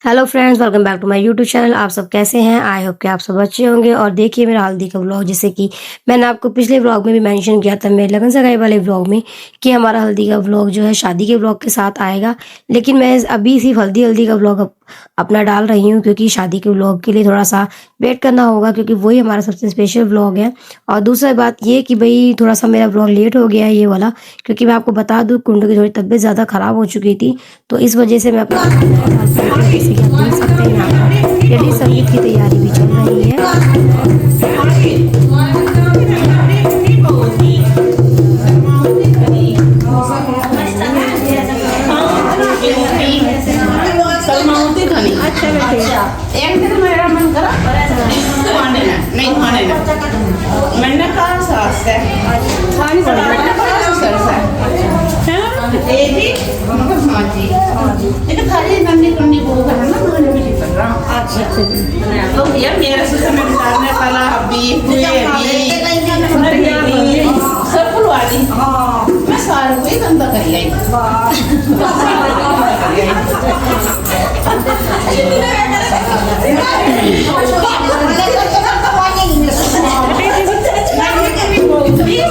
Hello friends, welcome back to my YouTube channel. आप सब कैसे हैं? आई होप कि आप सब अच्छे होंगे। और देखिए मेरा हल्दी का व्लॉग, जैसे कि मैंने आपको पिछले व्लॉग में भी मेंशन किया था, मेरे लगन सगाई वाले व्लॉग में, कि हमारा हल्दी का व्लॉग जो है शादी के व्लॉग के साथ आएगा। लेकिन मैं अभी सिर्फ हल्दी हल्दी का व्लॉग अपना डाल रही हूँ, क्योंकि शादी के व्लॉग के लिए थोड़ा सा वेट करना होगा, क्योंकि वही हमारा सबसे स्पेशल व्लॉग है। और दूसरा बात ये कि भाई थोड़ा सा मेरा व्लॉग लेट हो गया है ये वाला, क्योंकि मैं आपको बता दूँ कुंडू की थोड़ी तबीयत ज़्यादा ख़राब हो चुकी थी, तो इस वजह से मैं अपना जैसे कि आप देख सकते हैं यहाँ पर लेडी संगीत की तैयारी भी चल रही है। एक दिन मेरा मन करा खाने ना नहीं खाने ना मैंने कहा सास है खाने का मैंने कहा सरस है ये भी मतलब हाँ जी लेकिन खाली नन्ही कुंडी को है ना मैंने भी कर रहा अच्छा तो भैया मेरे से मैं सामने कला अभी हुए भी सब खुलवा दी मैं सारा कोई धंधा कर ली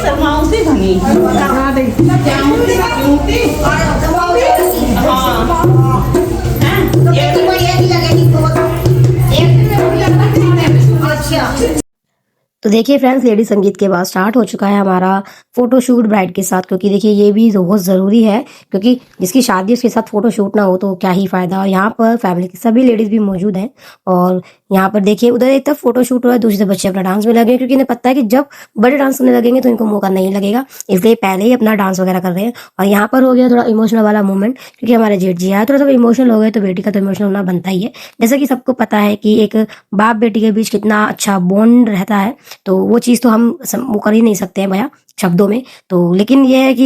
शर्माऊती बनी तो देखिए फ्रेंड्स, लेडी संगीत के बाद स्टार्ट हो चुका है हमारा फोटोशूट ब्राइड के साथ, क्योंकि देखिए ये भी बहुत ज़रूरी है, क्योंकि जिसकी शादी है उसके साथ फोटोशूट ना हो तो क्या ही फ़ायदा। और यहाँ पर फैमिली की सभी लेडीज़ भी मौजूद हैं। और यहाँ पर देखिए उधर एक तरफ फोटोशूट हो रहा है, दूसरी तरफ बच्चे अपना डांस में लगे हैं, क्योंकि इन्हें पता है कि जब बड़े डांस करने लगेंगे तो इनको मौका नहीं लगेगा, इसलिए पहले ही अपना डांस वगैरह कर रहे हैं। और यहाँ पर हो गया थोड़ा इमोशनल वाला मोमेंट, क्योंकि हमारे जेठ जी आए थोड़ा सा इमोशनल हो गए, तो बेटी का तो इमोशनल होना बनता ही है। जैसा कि सबको पता है कि एक बाप बेटी के बीच कितना अच्छा बॉन्ड रहता है, तो वो चीज़ तो हम वो कर ही नहीं सकते हैं भैया शब्दों में। तो लेकिन ये है कि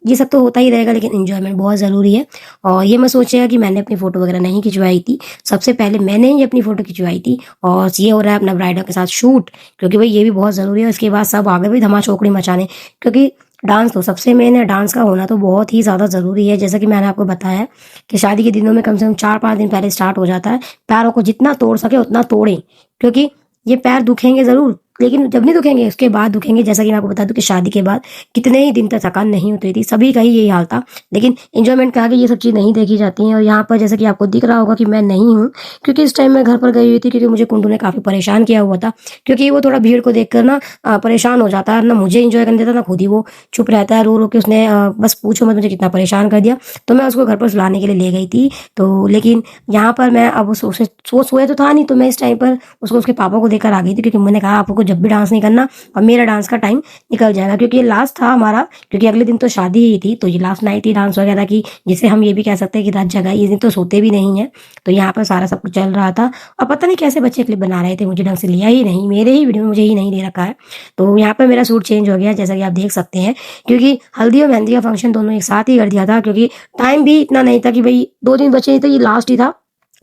ये सब तो होता ही रहेगा, लेकिन एंजॉयमेंट बहुत ज़रूरी है। और ये मैं सोचा कि मैंने अपनी फ़ोटो वगैरह नहीं खिंचवाई थी, सबसे पहले मैंने ही अपनी फ़ोटो खिंचवाई थी। और ये हो रहा है अपना ब्राइडल के साथ शूट, क्योंकि भाई ये भी बहुत ज़रूरी है। उसके बाद सब आगे भी धमा चौकड़ी मचाने, क्योंकि डांस तो सबसे मेन है, डांस का होना तो बहुत ही ज़्यादा ज़रूरी है। जैसा कि मैंने आपको बताया कि शादी के दिनों में कम से कम 4-5 दिन पहले स्टार्ट हो जाता है। पैरों को जितना तोड़ सके उतना तोड़ें, क्योंकि ये पैर दुखेंगे ज़रूर, लेकिन जब नहीं दुखेंगे उसके बाद दुखेंगे। जैसा कि मैं आपको बता दूं कि शादी के बाद कितने ही दिन तक थकान नहीं उतरी थी, सभी का ही यही हाल था। लेकिन एंजॉयमेंट के आगे ये सब चीज़ नहीं देखी जाती हैं। और यहाँ पर जैसा कि आपको दिख रहा होगा कि मैं नहीं हूँ, क्योंकि इस टाइम मैं घर पर गई हुई थी, क्योंकि मुझे कुंडू ने काफ़ी परेशान किया हुआ था, क्योंकि वो थोड़ा भीड़ को देख कर ना परेशान हो जाता है ना, मुझे इंजॉय करने देता ना खुद ही वो चुप रहता है। रो रो के उसने बस पूछो मत मुझे कितना परेशान कर दिया। तो मैं उसको घर पर सुलाने के लिए ले गई थी। तो लेकिन यहाँ पर मैं अब उसे सोया तो था नहीं, तो मैं इस टाइम पर उसको उसके पापा को देकर आ गई थी, क्योंकि मैंने कहा आपको जब भी डांस नहीं करना और मेरा डांस का टाइम निकल जाएगा, क्योंकि ये लास्ट था हमारा, क्योंकि अगले दिन तो शादी ही थी, तो ये लास्ट नाइट थी डांस वगैरह की, जिसे हम ये भी कह सकते हैं कि रात जगह इस दिन तो सोते भी नहीं है। तो यहाँ पर सारा सब कुछ चल रहा था। और पता नहीं कैसे बच्चे क्लिप बना रहे थे, मुझे ढंग से लिया ही नहीं, मेरे ही वीडियो में मुझे ही नहीं ले रखा है। तो यहाँ पर मेरा सूट चेंज हो गया, जैसा कि आप देख सकते हैं, क्योंकि हल्दी और मेहंदी का फंक्शन दोनों एक साथ ही कर दिया था, क्योंकि टाइम भी इतना नहीं था कि भाई 2 दिन बचे ही थे, ये लास्ट ही था।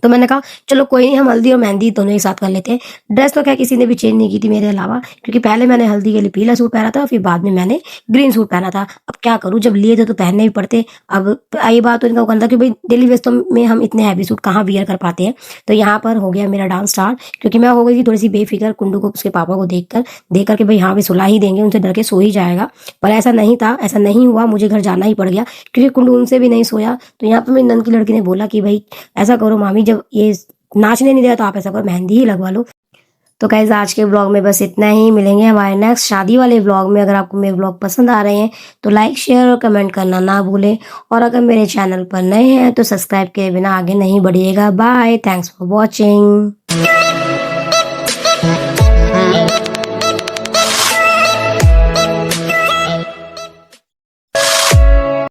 तो मैंने कहा चलो कोई नहीं, हम हल्दी और मेहंदी दोनों एक साथ कर लेते हैं। ड्रेस तो क्या किसी ने भी चेंज नहीं की थी मेरे अलावा, क्योंकि पहले मैंने हल्दी के लिए पीला सूट पहना था, फिर बाद में मैंने ग्रीन सूट पहना था। अब क्या करूं, जब लिए थे तो पहनने भी पड़ते। अब आई बात तो इनका कहना था कि भाई डेली बेस तो में हम इतने हैवी सूट कहाँ वियर कर पाते हैं। तो यहाँ पर हो गया मेरा डांस स्टार्ट, क्योंकि मैं हो गई थी थोड़ी सी बेफिक्र कुंडू को उसके पापा को देख कर के भाई हाँ भी सुला ही देंगे, उनसे डर के सो ही जाएगा। पर ऐसा नहीं था, ऐसा नहीं हुआ, मुझे घर जाना ही पड़ गया, क्योंकि कुंडू उनसे भी नहीं सोया। तो यहाँ पर मेरी नंद की लड़की ने बोला कि भाई ऐसा करो मामी, जब ये नाचने नहीं दिया तो आप ऐसा करो मेहंदी ही लगवा लो। तो गाइस आज के ब्लॉग में बस इतना ही, मिलेंगे हमारे नेक्स्ट शादी वाले ब्लॉग में। अगर आपको मेरे ब्लॉग पसंद आ रहे हैं तो लाइक शेयर और कमेंट करना ना भूलें, और अगर मेरे चैनल पर नए हैं तो सब्सक्राइब किए बिना आगे नहीं बढ़िएगा। Bye, thanks for watching.